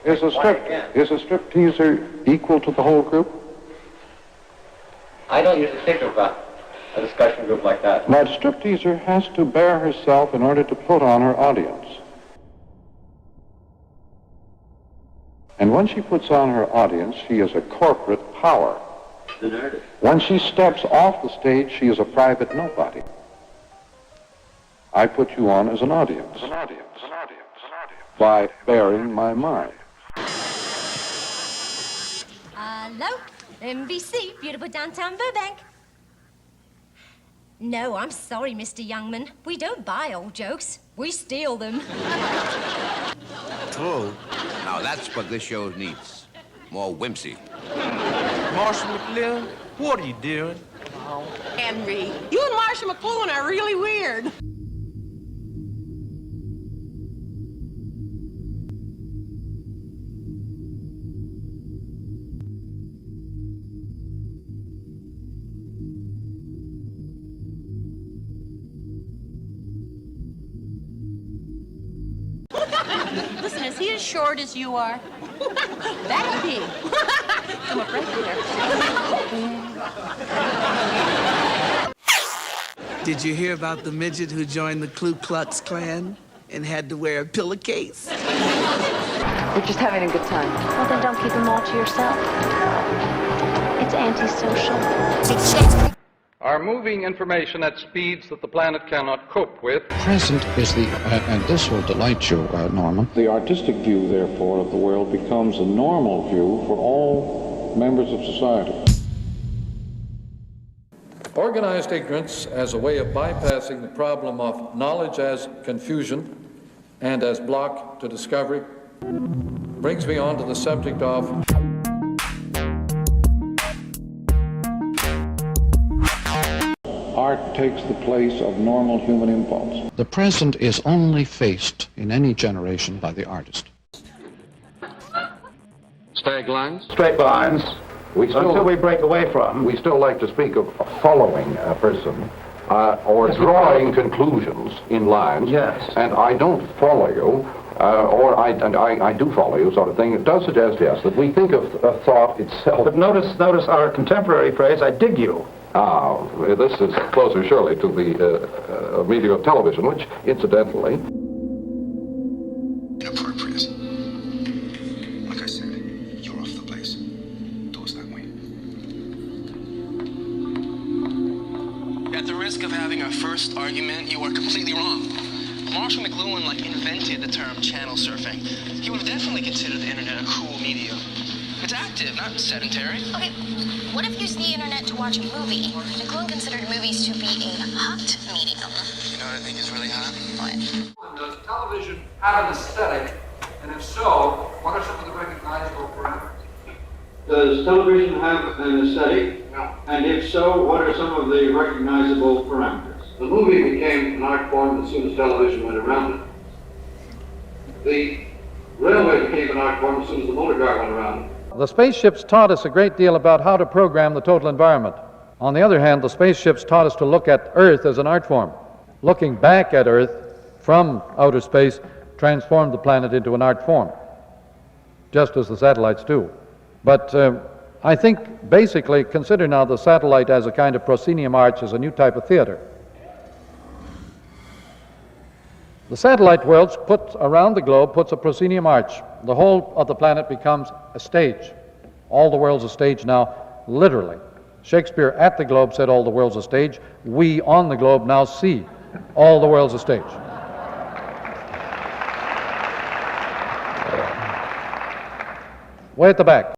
Is a stripteaser equal to the whole group? I don't usually think of a discussion group like that. Now, a stripteaser has to bear herself in order to put on her audience. And when she puts on her audience, she is a corporate power. An artist. When she steps off the stage, she is a private nobody. I put you on as an audience. By bearing my mind. Hello, NBC, beautiful downtown Burbank. No, I'm sorry, Mr. Youngman. We don't buy old jokes. We steal them. True. Now that's what this show needs. More whimsy. Marshall McLuhan, what are you doing? Henry, you and Marshall McLuhan are really weird. Listen, is he as short as you are? That big. Come up right there. Did you hear about the midget who joined the Ku Klux Klan and had to wear a pillowcase? We're just having a good time. Well, then don't keep them all to yourself. It's antisocial. Are moving information at speeds that the planet cannot cope with. Present is the, and this will delight you, Norman. The artistic view, therefore, of the world becomes a normal view for all members of society. Organized ignorance as a way of bypassing the problem of knowledge as confusion and as block to discovery brings me on to the subject of art takes the place of normal human impulse. The present is only faced in any generation by the artist. stag lines. Straight lines. Until we break away from. We still like to speak of following a person or drawing conclusions in lines. Yes. And I don't follow you. I do follow you, sort of thing. It does suggest, yes, that we think of thought itself. But notice our contemporary phrase, I dig you. This is closer, surely, to the medium of television, which, incidentally... Inappropriate. Like I said, you're off the place. Doors that way. At the risk of having our first argument, you are completely wrong. Marshall McLuhan, invented the term channel surfing. He would have definitely considered the internet a cool medium. It's active, not sedentary. Okay, what if you use the internet to watch a movie? McLuhan considered movies to be a hot medium. You know what I think is really hot? What? Does television have an aesthetic? And if so, what are some of the recognizable parameters? Does television have an aesthetic? No. And if so, what are some of the recognizable parameters? The movie became an art form as soon as television went around it. The railway became an art form as soon as the motor car went around it. The spaceships taught us a great deal about how to program the total environment. On the other hand, the spaceships taught us to look at Earth as an art form. Looking back at Earth from outer space transformed the planet into an art form, just as the satellites do. But I think basically consider now the satellite as a kind of proscenium arch, as a new type of theater. The satellite world put around the globe puts a proscenium arch. The whole of the planet becomes a stage. All the world's a stage now, literally. Shakespeare at the globe said all the world's a stage. We on the globe now see all the world's a stage. Way at the back.